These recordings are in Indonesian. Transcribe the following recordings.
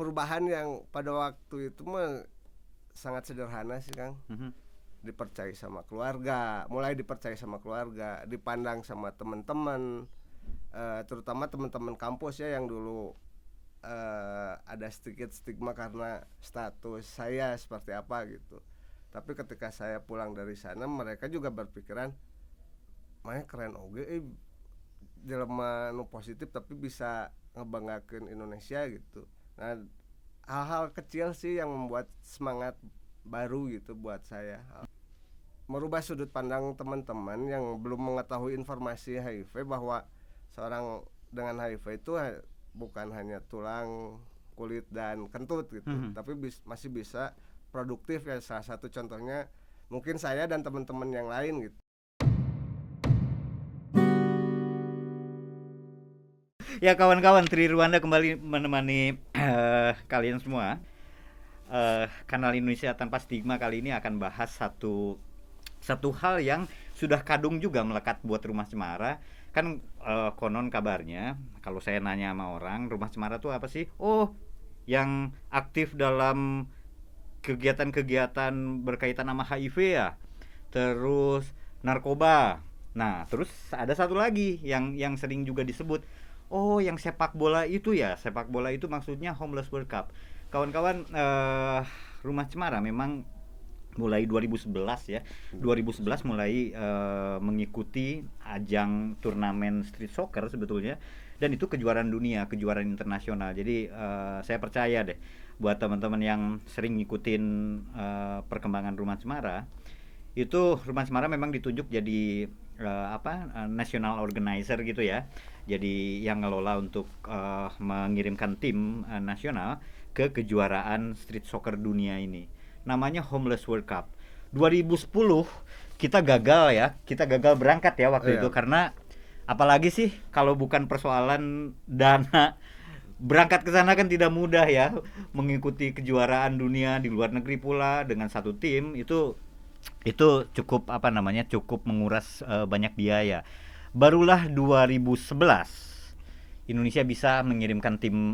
perubahan yang pada waktu itu mah sangat sederhana sih Kang. Dipercaya sama keluarga, mulai dipercaya sama keluarga, dipandang sama teman-teman, terutama teman-teman kampus ya yang dulu ada sedikit stigma karena status saya seperti apa gitu. Tapi ketika saya pulang dari sana, mereka juga berpikiran, "Maya keren oge jelema nu positif tapi bisa ngebanggakeun Indonesia gitu." Nah, hal-hal kecil sih yang membuat semangat baru gitu buat saya. Merubah sudut pandang teman-teman yang belum mengetahui informasi HIV bahwa seorang dengan HIV itu bukan hanya tulang, kulit dan kentut gitu, tapi masih bisa produktif ya. Salah satu contohnya mungkin saya dan teman-teman yang lain gitu. Ya kawan-kawan, Tri Ruanda kembali menemani kalian semua. Kanal Indonesia Tanpa Stigma kali ini akan bahas satu hal yang sudah kadung juga melekat buat Rumah Cemara. Kan konon kabarnya, kalau saya nanya sama orang, Rumah Cemara tuh apa sih? Oh, yang aktif dalam kegiatan-kegiatan berkaitan sama HIV ya. Terus narkoba. Nah, terus ada satu lagi yang sering juga disebut. Oh, yang sepak bola itu ya. Sepak bola itu maksudnya Homeless World Cup. Kawan-kawan, Rumah Cemara memang mulai 2011 ya. 2011 mulai mengikuti ajang turnamen street soccer sebetulnya, dan itu kejuaraan dunia, kejuaraan internasional. Jadi saya percaya deh buat teman-teman yang sering ngikutin perkembangan Rumah Cemara, itu Rumah Cemara memang ditunjuk jadi national organizer gitu ya. Jadi yang ngelola untuk mengirimkan tim nasional ke kejuaraan street soccer dunia ini. Namanya Homeless World Cup. 2010 kita gagal ya. Kita gagal berangkat ya waktu itu karena apalagi sih kalau bukan persoalan dana. Berangkat ke sana kan tidak mudah ya. Mengikuti kejuaraan dunia di luar negeri pula dengan satu tim itu cukup cukup menguras banyak biaya. Barulah 2011 Indonesia bisa mengirimkan tim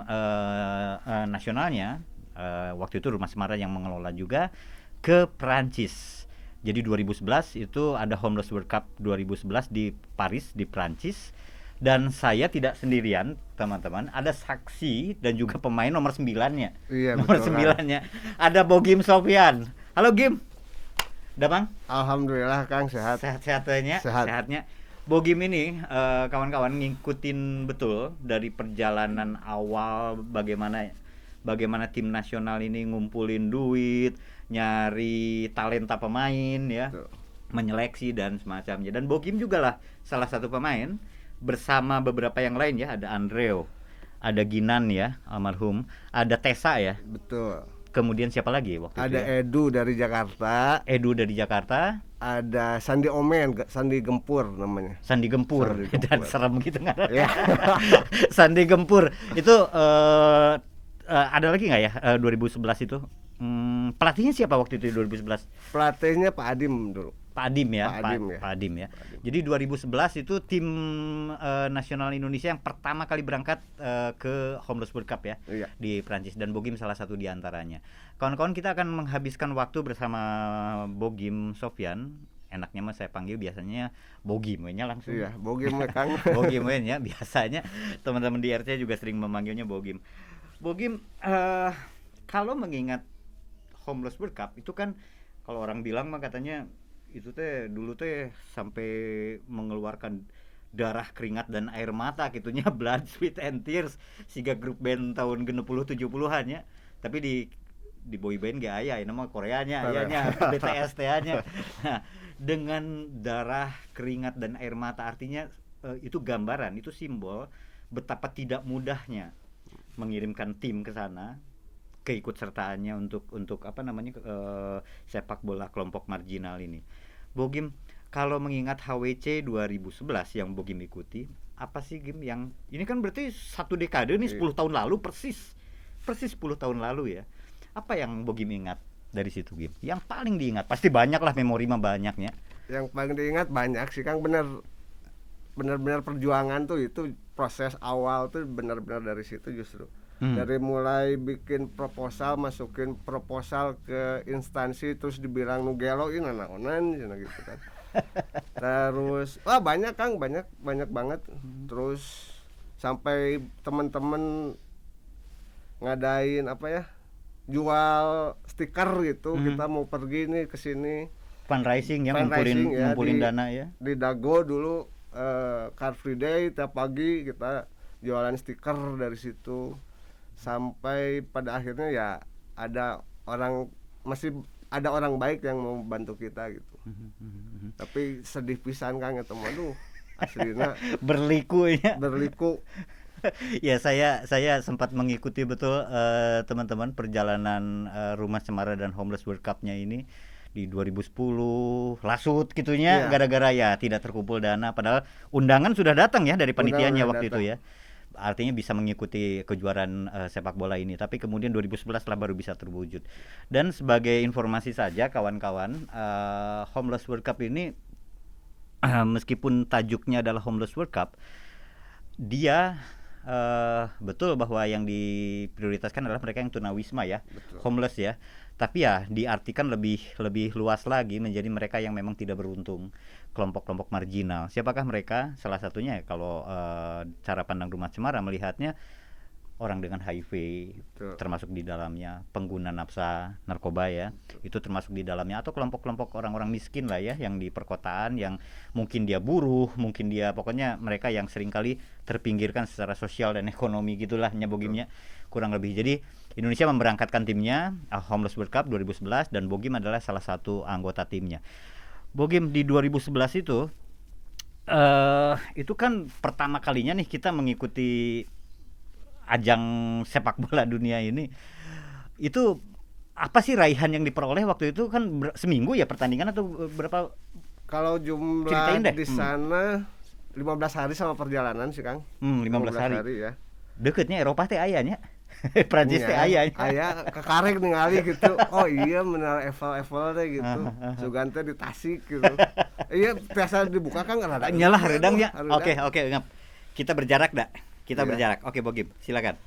nasionalnya, waktu itu Rumah Cemara yang mengelola juga, ke Prancis. Jadi 2011 itu ada Homeless World Cup 2011 di Paris, di Prancis. Dan saya tidak sendirian, teman-teman. Ada saksi dan juga pemain nomor 9-nya. Iya, nomor 9-nya. Ada Bogim Sofyan. Halo Gim. Udah Bang? Alhamdulillah Kang, sehat. Sehatnya. Bogim ini kawan-kawan ngikutin betul dari perjalanan awal bagaimana tim nasional ini ngumpulin duit, nyari talenta pemain ya, menyeleksi dan semacamnya. Dan Bogim juga lah salah satu pemain bersama beberapa yang lain ya, ada Andreo, ada Ginan ya, almarhum, ada Tessa ya. Betul. Kemudian siapa lagi waktu itu? Ada ya? Edu dari Jakarta. Ada Sandi Omen, Sandi Gempur namanya. Sandi Gempur. Dan serem gitu nggak? Ya. Sandi Gempur itu ada lagi nggak ya 2011 itu? Pelatihnya siapa waktu itu 2011? Pelatihnya Pak Adim dulu. Pak Adim ya. Jadi 2011 itu tim nasional Indonesia yang pertama kali berangkat ke Homeless World Cup ya, di Prancis, dan Bogim salah satu di antaranya. Kawan-kawan, kita akan menghabiskan waktu bersama Bogim Sofyan. Enaknya mah saya panggil biasanya Bogim nya langsung. Iya, Bogim Kang. Bogim ya, biasanya teman-teman di RC juga sering memanggilnya Bogim. Bogim, kalau mengingat Homeless World Cup itu kan, kalau orang bilang mah katanya itu teh dulu teh sampai mengeluarkan darah, keringat dan air mata gitunya, blood, sweat and tears, siga grup band tahun 60-70-an ya. Tapi di boy band gak aya, ini mah Koreanya ayanya, BTS nya. Nah, dengan darah, keringat dan air mata, artinya itu gambaran, itu simbol betapa tidak mudahnya mengirimkan tim ke sana, keikutsertaannya untuk sepak bola kelompok marginal ini. Bogim, kalau mengingat HWC 2011 yang Bogim ikuti, apa sih Gim yang ini kan berarti satu dekade nih, 10 tahun lalu persis 10 tahun lalu ya. Apa yang Bogim ingat dari situ Gim? Yang paling diingat, pasti banyak lah, memori mah banyaknya. Yang paling diingat banyak sih Kang, benar-benar perjuangan tuh, itu proses awal tuh benar-benar dari situ justru. Dari mulai bikin proposal, masukin proposal ke instansi, terus dibilang nu gelo ini naonan gitu kan. Terus banyak Kang, banyak banget. Terus sampai teman-teman ngadain jual stiker gitu. Kita mau pergi nih ke sini fundraising ya, ngumpulin dana ya. Di Dago dulu Car Free Day tiap pagi kita jualan stiker dari situ. Sampai pada akhirnya ya masih ada orang baik yang mau bantu kita gitu. Tapi sedih pisan Kang ketemu, aduh aslinya berliku. Ya saya sempat mengikuti betul teman-teman perjalanan Rumah Cemara dan Homeless World Cup-nya ini di 2010 lasut gitunya, gara-gara ya tidak terkumpul dana, padahal undangan sudah datang ya dari panitianya waktu itu ya. Artinya bisa mengikuti kejuaraan sepak bola ini, tapi kemudian 2011 lah baru bisa terwujud. Dan sebagai informasi saja kawan-kawan, Homeless World Cup ini meskipun tajuknya adalah Homeless World Cup, dia betul bahwa yang diprioritaskan adalah mereka yang tunawisma ya, betul. Homeless ya. Tapi ya diartikan lebih luas lagi menjadi mereka yang memang tidak beruntung, kelompok-kelompok marginal. Siapakah mereka? Salah satunya kalau cara pandang Rumah Cemara melihatnya orang dengan HIV, betul, termasuk di dalamnya, pengguna nafsa narkoba ya, betul, itu termasuk di dalamnya, atau kelompok-kelompok orang-orang miskin lah ya, yang di perkotaan, yang mungkin dia buruh, mungkin dia pokoknya mereka yang seringkali terpinggirkan secara sosial dan ekonomi gitulah nyebogimnya kurang lebih. Jadi Indonesia memberangkatkan timnya Homeless World Cup 2011 dan Bogim adalah salah satu anggota timnya. Bogim di 2011 itu kan pertama kalinya nih kita mengikuti ajang sepak bola dunia ini. Itu apa sih raihan yang diperoleh waktu itu? Kan seminggu ya pertandingan atau berapa? Kalau jumlah di sana 15 hari sama perjalanan sih Kang. 15 hari ya. Deketnya Eropa teh ayanya. Prancis teh ayanya. Aya kekarek ningali gitu. Oh iya benar Eiffel teh gitu. Sugan teh di Tasik gitu. Iya biasa dibuka kan rada. Nyalah redangnya. Oke, ngap. Kita berjarak dah. Berjarak. Oke, Bogim, silakan.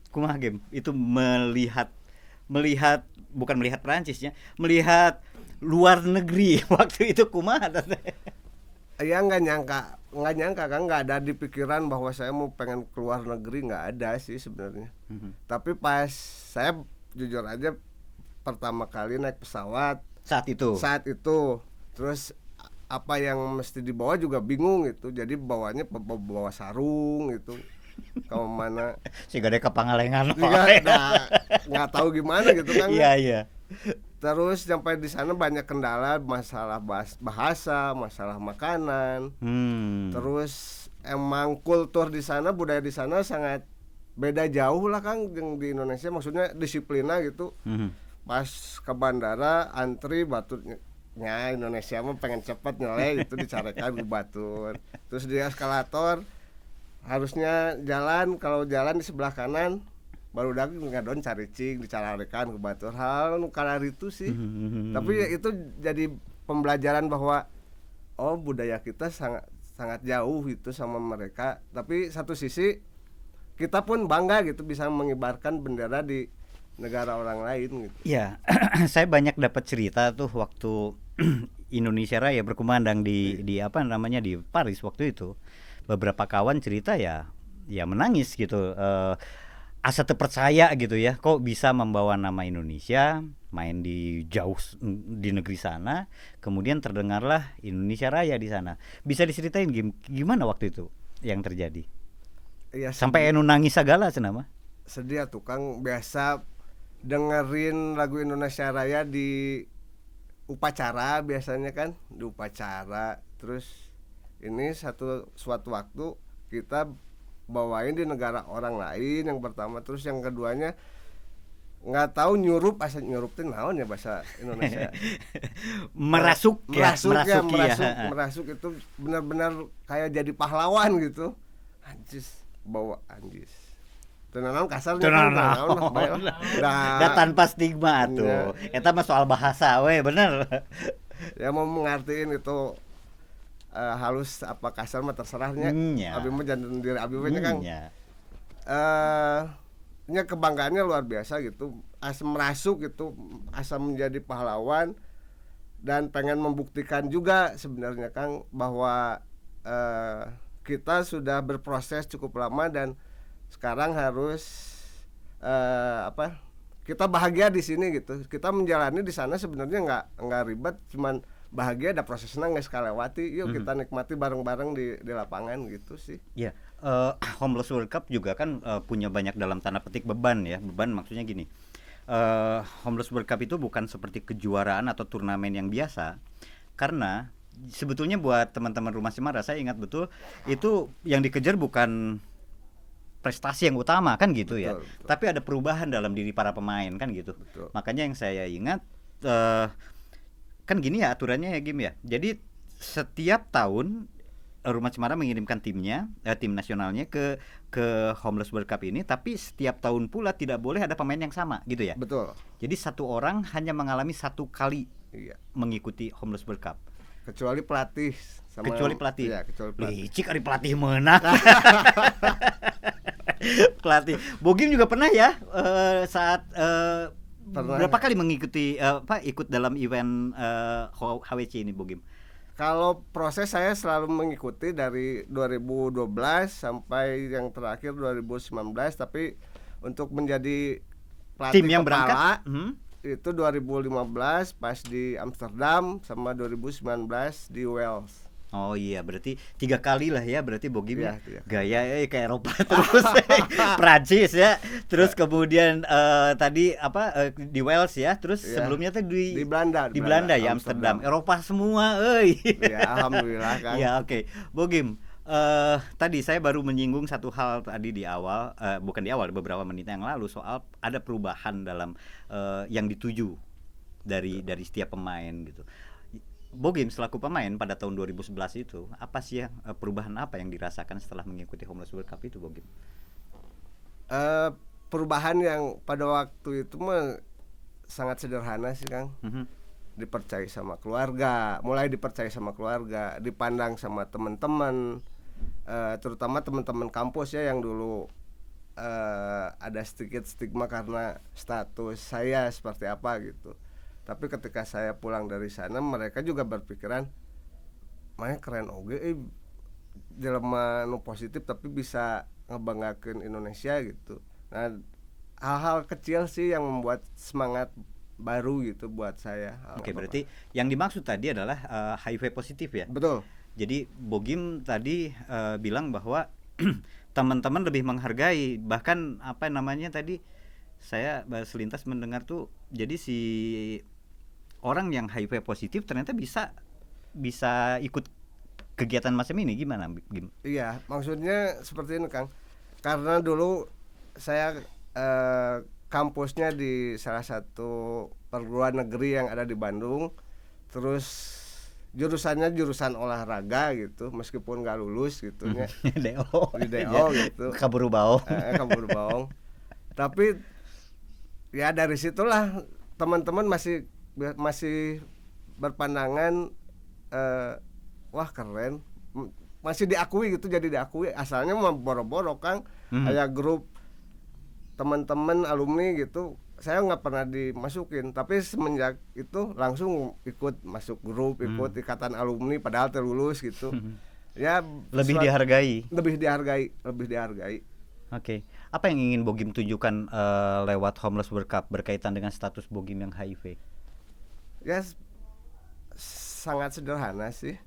Kumaha Gim? Itu melihat bukan melihat Prancisnya, melihat luar negeri waktu itu kumaha teh? Ya nggak nyangka Kang, nggak ada di pikiran bahwa saya mau pengen keluar negeri, nggak ada sih sebenarnya. Tapi pas saya jujur aja pertama kali naik pesawat saat itu terus apa yang mesti dibawa juga bingung gitu, jadi bawanya bawa sarung gitu ke mana sih gak ada kepangalengan nggak tahu gimana gitu kan. Iya. Terus sampai di sana banyak kendala, masalah bahasa, masalah makanan. Terus emang kultur di sana, budaya di sana sangat beda jauh lah Kang yang di Indonesia, maksudnya disiplinnya gitu. Pas ke bandara antri baturnya Indonesia mah pengen cepat nyeleh gitu, dicarikan ke batur. Terus di eskalator harusnya jalan, kalau jalan di sebelah kanan baru daging ngadon caricing dicarikan ke batur, hal kalar itu sih. Tapi ya itu jadi pembelajaran bahwa budaya kita sangat jauh itu sama mereka. Tapi satu sisi kita pun bangga gitu bisa mengibarkan bendera di negara orang lain gitu. Ya, saya banyak dapat cerita tuh waktu Indonesia Raya berkumandang di apa namanya di Paris waktu itu. Beberapa kawan cerita ya menangis gitu. Asa terpercaya gitu ya, kok bisa membawa nama Indonesia main di jauh di negeri sana, kemudian terdengarlah Indonesia Raya di sana. Bisa diceritain gimana waktu itu yang terjadi? Ya, sampai enu nangis segala senama. Sedih tuh Kang, biasa dengerin lagu Indonesia Raya di upacara biasanya kan, di upacara. Terus ini suatu waktu kita bawain di negara orang lain yang pertama, terus yang keduanya nggak tahu nyurup itu naon ya bahasa Indonesia. merasuk itu benar-benar kayak jadi pahlawan gitu. Anjis tenang kasarnya udah tanpa stigma tuh. Eta mah soal bahasa we bener. Ya mau mengartiin itu halus apa kasar mah terserahnya. Abi mah jangan diri abi mah Kang. kebanggaannya luar biasa gitu, asa merasuk gitu, asa menjadi pahlawan dan pengen membuktikan juga sebenarnya Kang bahwa kita sudah berproses cukup lama dan sekarang harus kita bahagia di sini gitu. Kita menjalani di sana sebenarnya nggak ribet, cuman bahagia, ada prosesnya nggak sekalewati. Yuk kita nikmati bareng-bareng di lapangan gitu sih. Ya, Homeless World Cup juga kan punya banyak dalam tanda petik beban ya. Beban maksudnya gini. Homeless World Cup itu bukan seperti kejuaraan atau turnamen yang biasa. Karena sebetulnya buat teman-teman Rumah Cemara, saya ingat betul itu yang dikejar bukan prestasi yang utama kan gitu, betul, ya. Betul. Tapi ada perubahan dalam diri para pemain kan gitu. Betul. Makanya yang saya ingat kan gini ya aturannya ya Gim ya. Jadi setiap tahun Rumah Cemara mengirimkan timnya, tim nasionalnya ke Homeless World Cup ini, tapi setiap tahun pula tidak boleh ada pemain yang sama gitu ya. Betul. Jadi satu orang hanya mengalami satu kali mengikuti Homeless World Cup. Kecuali pelatih. Kecuali pelatih. Iya, kecuali pelatih. Licik ari pelatih menang. Pelatih. Bogim juga pernah ya saat berapa kali mengikuti ikut dalam event HWC ini Bogim? Kalau proses saya selalu mengikuti dari 2012 sampai yang terakhir 2019, tapi untuk menjadi pelatih tim yang kepala berangkat itu 2015 pas di Amsterdam sama 2019 di Wales. Oh iya, berarti 3 kali lah ya, berarti Bogim ya, gaya kayak Eropa terus Prancis ya, terus kemudian tadi di Wales ya, terus sebelumnya tuh di Belanda ya, Amsterdam. Eropa semua, ya alhamdulillah kan. Ya oke. Bogim, tadi saya baru menyinggung satu hal tadi di awal, bukan di awal, beberapa menit yang lalu, soal ada perubahan dalam yang dituju dari setiap pemain gitu. Bogim selaku pemain pada tahun 2011 itu, apa sih ya perubahan apa yang dirasakan setelah mengikuti Homeless World Cup itu Bogim? Perubahan yang pada waktu itu mah sangat sederhana sih Kang. Dipercaya sama keluarga, mulai dipercaya sama keluarga, dipandang sama teman-teman, terutama teman-teman kampus ya yang dulu ada sedikit stigma karena status saya seperti apa gitu. Tapi ketika saya pulang dari sana, mereka juga berpikiran, "Maya keren oge, jelema nu positif tapi bisa ngebanggakeun Indonesia gitu." Nah, hal-hal kecil sih yang membuat semangat baru gitu buat saya. Oke, berarti yang dimaksud tadi adalah HIV positif ya? Betul. Jadi Bogim tadi bilang bahwa teman-teman lebih menghargai, bahkan apa namanya tadi saya selintas mendengar tuh, jadi si orang yang HIV positif ternyata bisa ikut kegiatan macam ini, gimana Gim? Iya, maksudnya seperti ini Kang. Karena dulu saya kampusnya di salah satu perguruan negeri yang ada di Bandung, terus jurusannya jurusan olahraga gitu, meskipun nggak lulus gitunya. DO gitu. Kaburu baong. Kaburu baong. Tapi ya dari situlah teman-teman masih berpandangan wah keren, masih diakui gitu, jadi diakui. Asalnya mah boro-boro Kang, kayak grup teman-teman alumni gitu, saya nggak pernah dimasukin, tapi semenjak itu langsung ikut masuk grup, ikut ikatan alumni padahal terlulus gitu. Ya lebih dihargai. Oke. Apa yang ingin Bogim tunjukkan lewat Homeless World Cup berkaitan dengan status Bogim yang HIV? Ya sangat sederhana sih.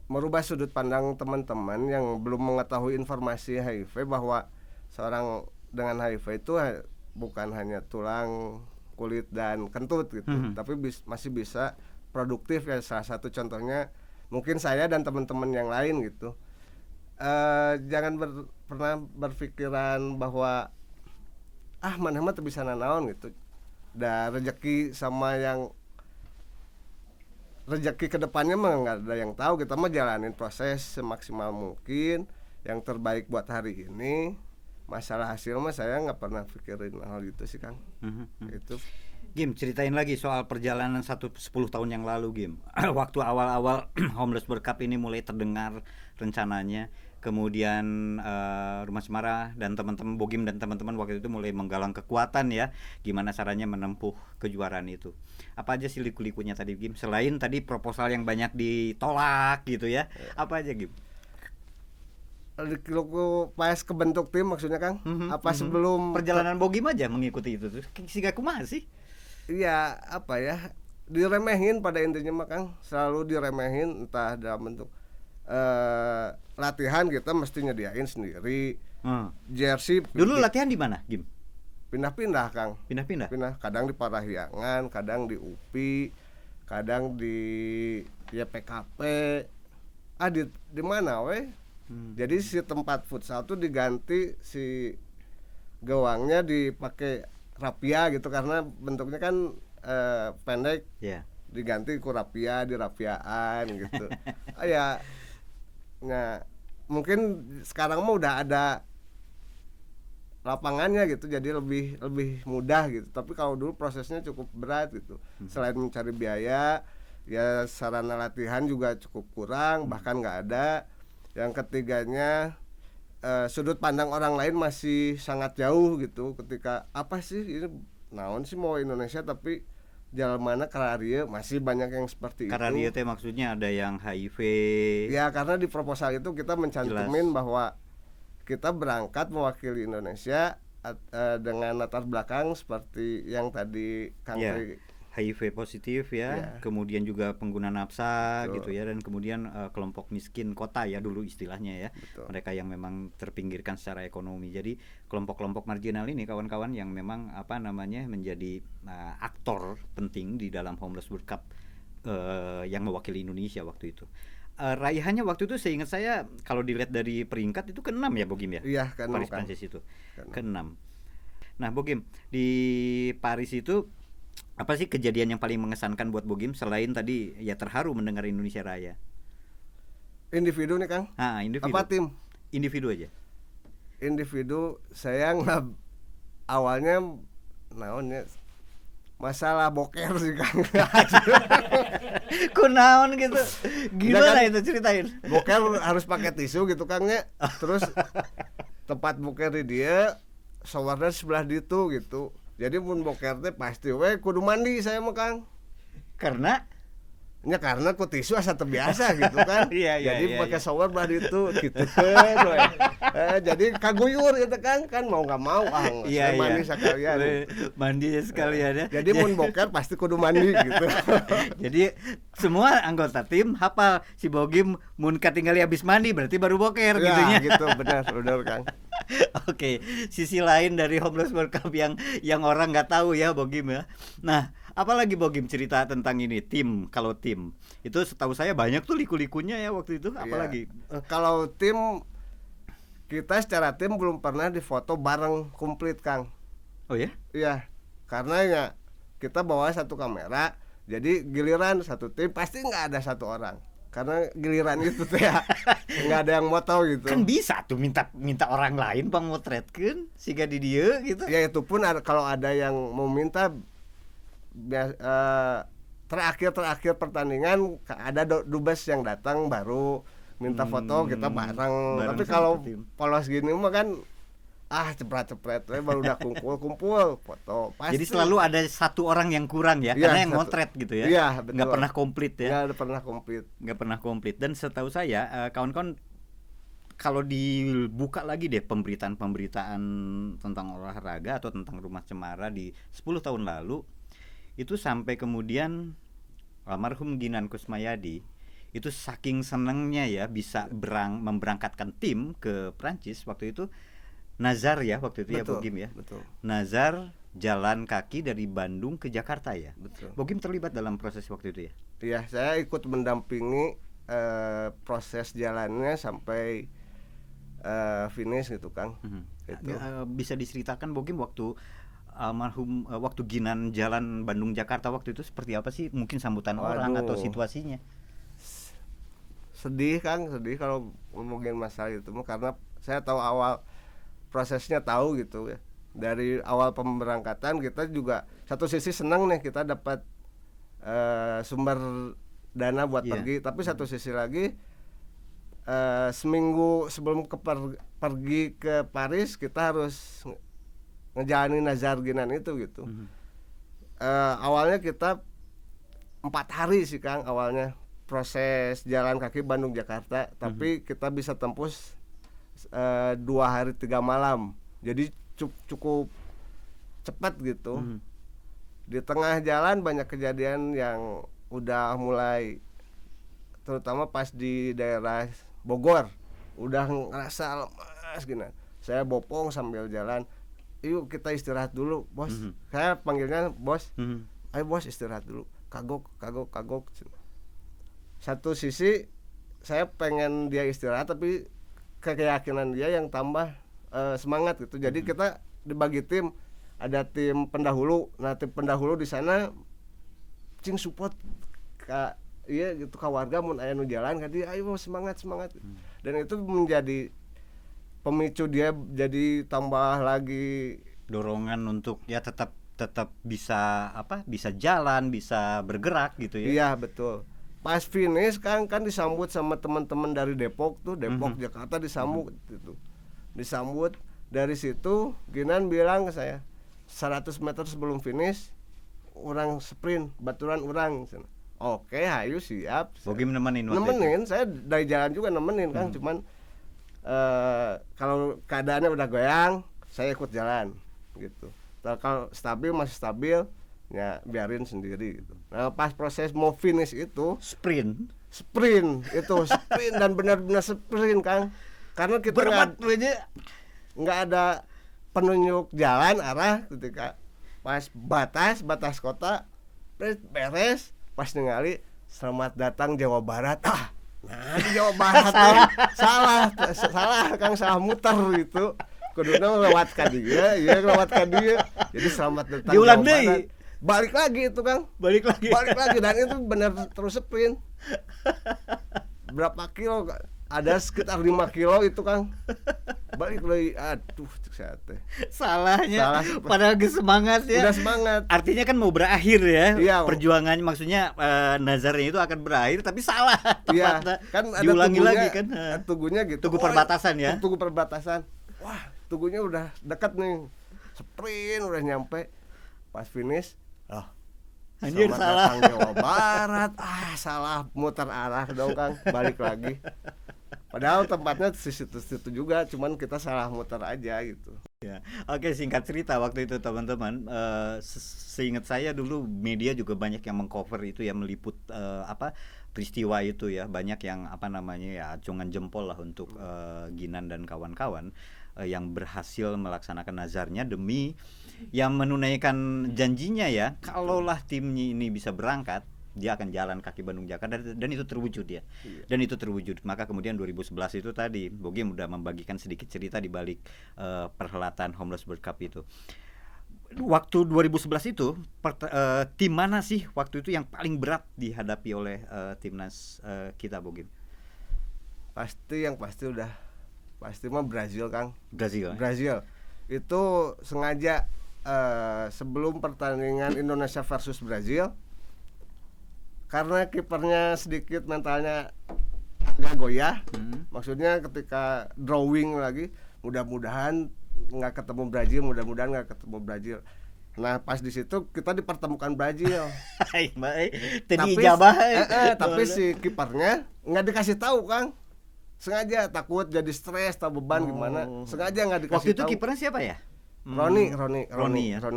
Merubah sudut pandang teman-teman yang belum mengetahui informasi HIV, bahwa seorang dengan HIV itu bukan hanya tulang, kulit dan kentut gitu, tapi masih bisa produktif ya. Salah satu contohnya mungkin saya dan teman-teman yang lain gitu. Jangan pernah berpikiran bahwa mana mah teu bisa nanaon gitu. Da rezeki sama yang rezeki kedepannya mah nggak ada yang tahu. Kita mah jalanin proses semaksimal mungkin, yang terbaik buat hari ini. Masalah hasil mah saya nggak pernah pikirin hal gitu sih Kang. Itu. Gim, ceritain lagi soal perjalanan 10 tahun yang lalu Gim. Waktu awal-awal Homeless World Cup ini mulai terdengar rencananya, kemudian Rumah Cemara dan teman-teman Bogim dan teman-teman waktu itu mulai menggalang kekuatan ya, gimana caranya menempuh kejuaraan itu. Apa aja sih liku-likunya tadi Gim? Selain tadi proposal yang banyak ditolak gitu ya, apa aja Gim? Liku pas kebentuk tim maksudnya Kang? Apa sebelum perjalanan Bogim aja mengikuti itu tuh? Siga kumaha sih? Iya, apa ya? Diremehin pada intinya mah Kang, selalu diremehin entah dalam bentuk latihan kita mesti nyediain sendiri. Jersey dulu latihan di mana, Gim? Pindah-pindah Kang. Pindah-pindah. Kadang di Parahyangan, kadang di UPI, kadang di ya PKP. Di mana weh? Jadi si tempat futsal tuh diganti si gawangnya dipakai rapia gitu karena bentuknya kan pendek. Yeah. Diganti ku rapia, dirapiaan gitu. Ya nah, mungkin sekarang mah udah ada lapangannya gitu jadi lebih mudah gitu. Tapi kalau dulu prosesnya cukup berat gitu. Selain mencari biaya, ya sarana latihan juga cukup kurang, bahkan nggak ada. Yang ketiganya sudut pandang orang lain masih sangat jauh gitu. Ketika apa sih ini naon sih mau Indonesia tapi jalan mana kararia masih banyak yang seperti kararia itu. Kararia maksudnya ada yang HIV. Ya karena di proposal itu kita mencantumin bahwa kita berangkat mewakili Indonesia dengan latar belakang seperti yang tadi Kang Tri. HIV positif ya, kemudian juga pengguna nafsa. Betul. Gitu ya, dan kemudian kelompok miskin kota ya dulu istilahnya ya. Betul. Mereka yang memang terpinggirkan secara ekonomi. Jadi kelompok-kelompok marginal ini kawan-kawan yang memang menjadi aktor penting di dalam Homeless World Cup yang mewakili Indonesia waktu itu. Raihannya waktu itu seingat saya kalau dilihat dari peringkat itu ke-6 ya Bogim ya? Iya, ke-6 Paris kan. Prancis itu. Ke-6. Nah, Bogim, di Paris itu apa sih kejadian yang paling mengesankan buat Bogim selain tadi ya terharu mendengar Indonesia Raya? Individu nih Kang? Individu. Apa tim? Individu aja. Individu saya nggak awalnya naonnya masalah boker sih Kang. Kunaon gitu. Gimana kan, itu ceritain. Boker harus pakai tisu gitu Kangnya. Terus tempat boker di dia showernya sebelah ditu gitu. Jadi pun boker teh pasti we kudu mandi saya mah Kang. Karena ku tisu asa terbiasa gitu kan. Jadi pakai shower bah itu gitu kan we. Jadi kaguyur gitu kan mau enggak mau mandi sekalian. Mandi sekalian ya. Jadi mun boker pasti kudu mandi gitu. Jadi semua anggota tim hafal si Bogim mun katinggali habis mandi berarti baru boker ya, gitunya. Gitu benar Kang. Oke, sisi lain dari Homeless World Cup yang orang nggak tahu ya Bogim ya. Nah, apalagi Bogim cerita tentang ini tim. Kalau tim itu setahu saya banyak tuh liku-likunya ya waktu itu. Apalagi kalau tim kita secara tim belum pernah difoto bareng komplit Kang. Oh ya? Iya, karena ya kita bawa satu kamera. Jadi giliran satu tim pasti nggak ada satu orang. Karena giliran itu tuh ya nggak ada yang mau tahu gitu. Kan bisa tuh minta orang lain bang motretkeun siga di dieu gitu. Ya itu pun kalau ada yang mau minta terakhir pertandingan ada dubes yang datang baru minta foto kita bareng. Tapi kalau polos gini mah kan cepret baru udah kumpul foto pasti. Jadi selalu ada satu orang yang kurang ya, karena yang motret gitu ya. Iya, betul. Nggak pernah komplit ya. Nggak pernah komplit. Dan setahu saya kawan-kawan kalau dibuka lagi deh pemberitaan tentang olahraga atau tentang Rumah Cemara di 10 tahun lalu itu sampai kemudian almarhum Ginan Kusmayadi itu saking senengnya ya bisa memberangkatkan tim ke Prancis waktu itu. Nazar ya waktu itu. Betul, ya Bogim ya. Betul. Nazar jalan kaki dari Bandung ke Jakarta ya. Betul. Bogim terlibat dalam proses waktu itu ya. Iya, saya ikut mendampingi proses jalannya sampai finish gitu Kang. Itu. Bisa diceritakan Bogim waktu almarhum waktu Ginan jalan Bandung Jakarta waktu itu seperti apa sih? Mungkin sambutan orang atau situasinya. Sedih Kang, kalau ngomongin masalah itu karena saya tahu awal prosesnya tahu gitu ya. Dari awal pemberangkatan kita juga satu sisi senang nih kita dapat sumber dana buat pergi, tapi satu sisi lagi seminggu sebelum pergi ke Paris kita harus ngejalanin nazar Ginan itu gitu. Awalnya kita 4 hari sih Kang awalnya proses jalan kaki Bandung Jakarta, tapi kita bisa tembus 2 hari 3 malam. Jadi cukup cepat gitu. Di tengah jalan banyak kejadian yang udah mulai, terutama pas di daerah Bogor, udah ngerasa lemas gini. Saya bopong sambil jalan. Yuk kita istirahat dulu, bos. Saya panggilnya bos. Ayo bos istirahat dulu. Kagok. Satu sisi saya pengen dia istirahat, tapi keyakinan dia yang tambah semangat gitu. Jadi kita dibagi tim, ada tim pendahulu. Nah tim pendahulu di sana cing support ka iya gitu ka warga mun aya nu jalan ka dia, ayo semangat. Dan itu menjadi pemicu dia jadi tambah lagi dorongan untuk ya tetap bisa bisa jalan, bisa bergerak gitu ya. Iya betul. Pas finish kan disambut sama teman-teman dari Depok tuh, Jakarta disambut gitu. Disambut dari situ Ginan bilang ke saya 100 meter sebelum finish orang sprint baturan orang. Oke, hayu siap. Bogi nemenin saya dari jalan juga nemenin kan, cuman kalau keadaannya udah goyang saya ikut jalan gitu. Kalau masih stabil ya biarin sendiri gitu. Nah pas proses mau finish itu sprint dan benar-benar sprint Kang, karena kita nggak ada penunjuk jalan arah ketika pas batas kota beres pas ningali selamat datang Jawa Barat. Nah di Jawa Barat salah Kang, salah muter gitu. Kuduna lewat ka dia, jadi selamat datang Jawa Barat. Balik lagi itu Kang. Balik lagi dan itu benar terus sprint. Berapa kilo? Ada sekitar 5 kilo itu Kang. Balik lagi, aduh salahnya padahal semangat ya. Udah semangat. Artinya kan mau berakhir ya. Iya, perjuangannya maksudnya nazarnya itu akan berakhir tapi salah. Iya, kan ada diulangi lagi kan. Tugunya gitu. Tugu perbatasan ya. Tugu perbatasan. Wah, tugunya udah dekat nih. Sprint udah nyampe. Pas finish, anjir salah. Jawa Barat. Salah muter arah dong Kang. Balik lagi. Padahal tempatnya di situ juga, cuman kita salah muter aja gitu. Ya. Oke, singkat cerita waktu itu teman-teman, seingat saya dulu media juga banyak yang mengcover itu ya, meliput peristiwa itu ya, banyak yang acungan jempol lah untuk Ginan dan kawan-kawan yang berhasil melaksanakan nazarnya demi yang menunaikan janjinya ya, kalaulah timnya ini bisa berangkat dia akan jalan kaki Bandung Jakarta, dan itu terwujud ya. Dan itu terwujud. Maka kemudian 2011 itu tadi Bogi udah membagikan sedikit cerita di balik perhelatan Homeless World Cup itu. Waktu 2011 itu tim mana sih waktu itu yang paling berat dihadapi oleh timnas kita Bogi? Pasti mah Brazil Kang. Brazil. Itu sengaja sebelum pertandingan Indonesia versus Brazil, karena kipernya sedikit mentalnya agak goyah. Maksudnya ketika drawing lagi, mudah-mudahan nggak ketemu Brazil. Nah pas di situ kita dipertemukan Brazil. Tapi si kipernya nggak dikasih tahu Kang, sengaja takut jadi stres atau beban gimana, sengaja nggak dikasih tahu. Waktu itu kipernya siapa ya? Roni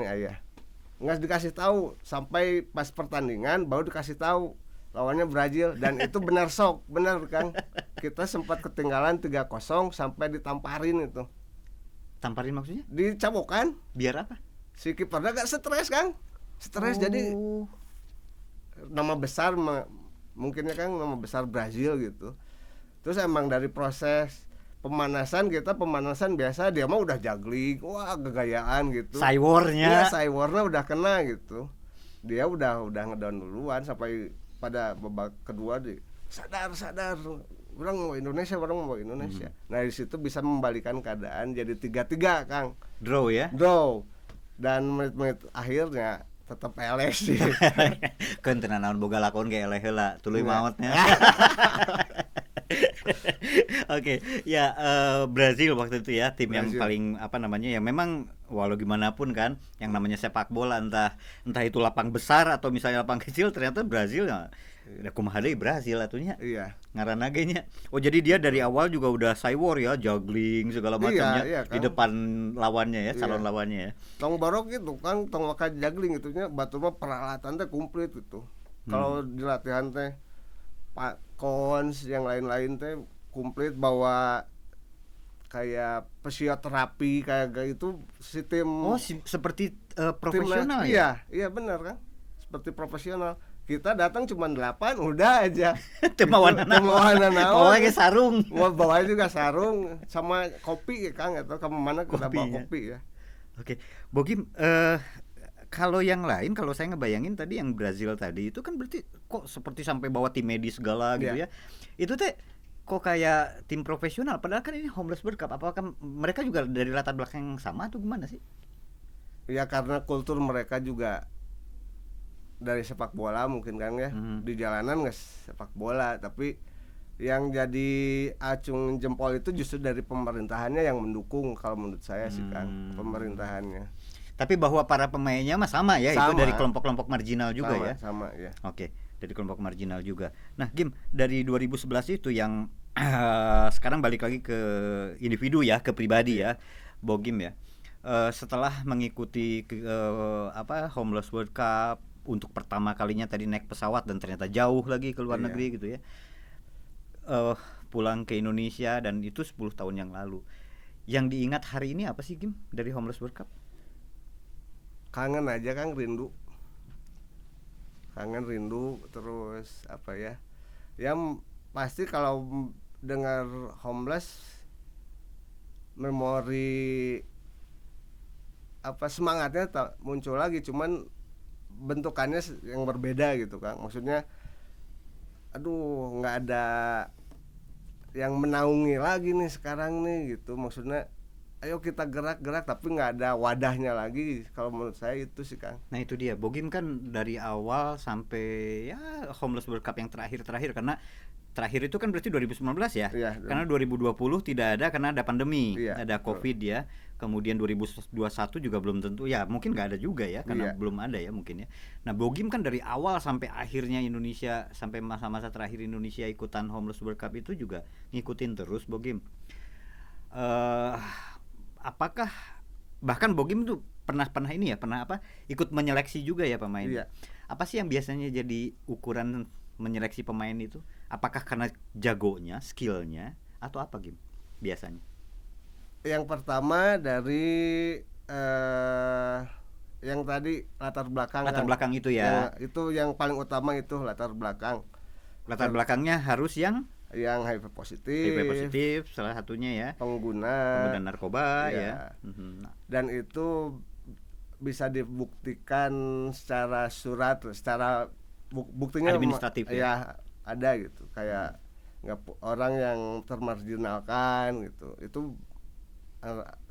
Ayah. Nggak dikasih tahu sampai pas pertandingan baru dikasih tahu lawannya Brazil, dan itu benar Kang. Kita sempat ketinggalan 3-0 sampai ditamparin itu. Tamparin maksudnya? Dicabokan. Biar apa? Si kipernya gak stres Kang. Jadi nama besar mungkinnya Kang, nama besar Brazil gitu. Terus emang dari proses pemanasan biasa dia mah udah juggling, wah gagayaan gitu. Cywarnya udah kena gitu. Dia udah ngedown duluan sampai pada babak kedua sadar orang mau Indonesia. Nah di situ bisa membalikan keadaan jadi 3-3 Kang. Draw. Dan menit-menit akhirnya tetap eleh sih. Kan tenan naon boga lakon ge eleh heula tuluy maotnya. Oke, ya Brazil waktu itu ya tim yang Brazil. paling apa namanya ya memang walau gimana pun kan yang namanya sepak bola entah itu lapang besar atau misalnya lapang kecil ternyata Brazil ya udah kumaha deui Brazil atunya Iya. ngaranna ge nya. Oh jadi dia dari awal juga udah cywar ya, juggling segala macamnya Iya, di Kang. depan lawannya ya, calon Iya. lawannya ya. Tong borok gitu kan, tong maka juggling itunya batur mah peralatan teh komplit gitu. Kalau di latihan teh Pak Kons yang lain-lain teh komplit bawa kayak fisioterapi kayak gitu si tim Oh, seperti timnas. profesional Iya, ya. iya benar kan. Seperti profesional. Kita datang cuma 8 udah aja. Teu mawana naon. Mawana naon. Bawa ge sarung. Mau bawa juga sarung sama kopi ya Kang, atau kamu mana udah bawa Kopinya. kopi ya. Oke, Bogim, kalau yang lain, kalau saya ngebayangin tadi yang Brazil tadi itu kan berarti kok seperti sampai bawa tim medis segala gitu Iya. ya. Itu teh kok kayak tim profesional, padahal kan ini Homeless World Cup. Apakah mereka juga dari latar belakang yang sama atau gimana sih? Ya karena kultur mereka juga dari sepak bola mungkin kan ya. Di jalanan nggak sepak bola, tapi yang jadi acung jempol itu justru dari pemerintahannya yang mendukung kalau menurut saya sih Kang, pemerintahannya. Tapi bahwa para pemainnya mah sama ya, itu Sama. dari kelompok-kelompok marginal juga ya. Sama ya. Oke, dari kelompok marginal juga. Nah, Gim, dari 2011 itu yang sekarang balik lagi ke individu ya, ke pribadi ya, Bogim ya. Setelah mengikuti Homeless World Cup untuk pertama kalinya tadi naik pesawat dan ternyata jauh lagi ke luar Iya. negeri gitu ya. Pulang ke Indonesia dan itu 10 tahun yang lalu. Yang diingat hari ini apa sih, Gim, dari Homeless World Cup? Kangen aja Kang, rindu. Kangen, rindu, terus apa ya? Ya pasti kalau dengar Homeless, memori apa semangatnya muncul lagi, cuman bentukannya yang berbeda gitu Kang. Maksudnya aduh nggak ada yang menaungi lagi nih sekarang nih gitu. Maksudnya ayo kita gerak-gerak tapi nggak ada wadahnya lagi, kalau menurut saya itu sih Kang. Nah itu dia, Bogim kan dari awal sampai ya Homeless World Cup yang terakhir karena terakhir itu kan berarti 2019 ya. Iya, Karena 2020 tidak ada karena ada pandemi, Iya, ada Covid ya. Kemudian 2021 juga belum tentu ya, mungkin nggak ada juga ya karena Iya. belum ada ya mungkin ya. Nah, Bogim kan dari awal sampai akhirnya Indonesia sampai masa-masa terakhir Indonesia ikutan Homeless World Cup itu juga ngikutin terus Bogim. Apakah bahkan Bogim tuh pernah ini ya, pernah ikut menyeleksi juga ya pemain. Iya. Apa sih yang biasanya jadi ukuran menyeleksi pemain itu? Apakah karena jagonya, skillnya, atau apa Gim biasanya? Yang pertama dari yang tadi latar belakang Latar Kang. belakang itu ya. Itu yang paling utama, itu latar belakang. Latar belakangnya harus yang Yang HIV positif salah satunya ya. pengguna Narkoba Iya. ya. Dan itu bisa dibuktikan secara surat, secara buktinya Administratif ya ada gitu, kayak orang yang termarginalkan gitu, itu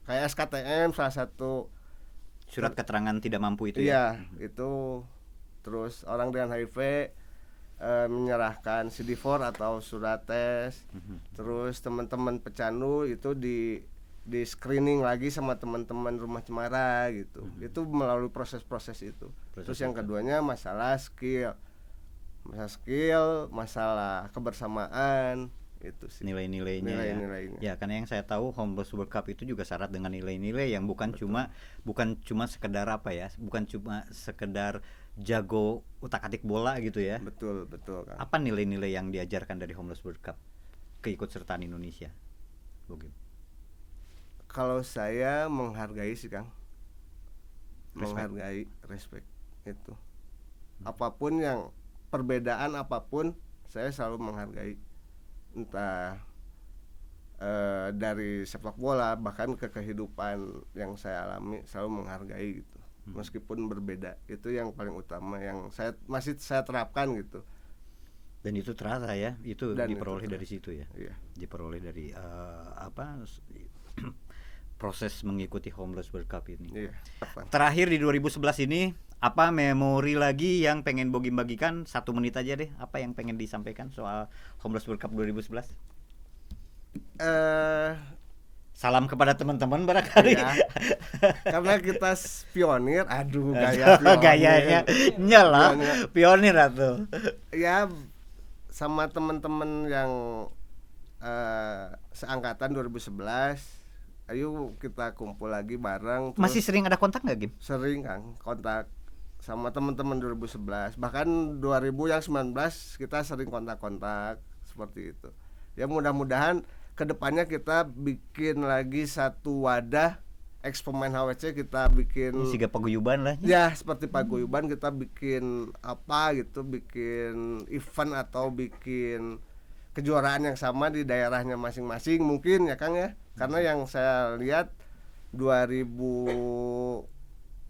kayak SKTM salah satu surat keterangan tidak mampu itu iya, ya. itu. Terus orang dengan HIV menyerahkan CD4 atau surat tes. Terus teman-teman pecandu itu di screening lagi sama teman-teman Rumah Cemara gitu. Itu melalui proses-proses itu. Terus yang keduanya masalah skill, masalah kebersamaan, itu sih Nilai-nilainya nilai-nilainya. ya. Karena yang saya tahu Homeless World Cup itu juga syarat dengan nilai-nilai yang bukan cuma sekedar bukan cuma sekedar jago utak-atik bola gitu ya. Betul Kang. Apa nilai-nilai yang diajarkan dari Homeless World Cup keikutsertaan Indonesia, Bogim? Kalau saya menghargai sih Kang, menghargai, respect itu. Apapun yang perbedaan apapun, saya selalu menghargai. Entah dari sepak bola bahkan ke kehidupan yang saya alami, selalu menghargai gitu. Meskipun berbeda, itu yang paling utama yang masih saya terapkan gitu. Dan itu terasa ya, itu Dan diperoleh itu dari situ ya. Iya. Diperoleh dari proses mengikuti Homeless World Cup ini. Iya. Terakhir di 2011 ini, apa memori lagi yang pengen Bogim bagikan? 1 menit aja deh, apa yang pengen disampaikan soal Homeless World Cup 2011? Salam kepada teman-teman barangkali. Ya, karena kita pionir, aduh gaya pionir. Gayanya nyala pionir atau ya sama teman-teman yang seangkatan 2011, ayo kita kumpul lagi bareng. Masih sering ada kontak nggak, Gim? Sering Kang, kontak sama teman-teman 2011, bahkan 2019 kita sering kontak-kontak seperti itu. Ya mudah-mudahan kedepannya kita bikin lagi satu wadah ex-pemain HWC, kita bikin siga paguyuban lah ya, seperti paguyuban, kita bikin apa gitu, bikin event atau bikin kejuaraan yang sama di daerahnya masing-masing mungkin ya Kang ya. Karena yang saya lihat 2000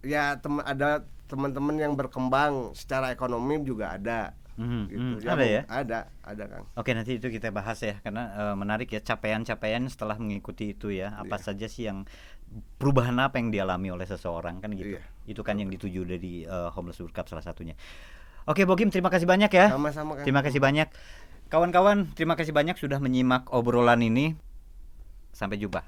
ya ada teman-teman yang berkembang secara ekonomi juga ada. Gitu. Ada ya? Ada Kang. Oke, nanti itu kita bahas ya, karena menarik ya capaian-capaian setelah mengikuti itu ya. Apa saja sih yang perubahan apa yang dialami oleh seseorang kan gitu. Itu kan yang dituju dari Homeless World Cup salah satunya. Oke, Bogim, terima kasih banyak ya. Sama-sama Kang. Terima kasih banyak. Kawan-kawan, terima kasih banyak sudah menyimak obrolan ini. Sampai jumpa.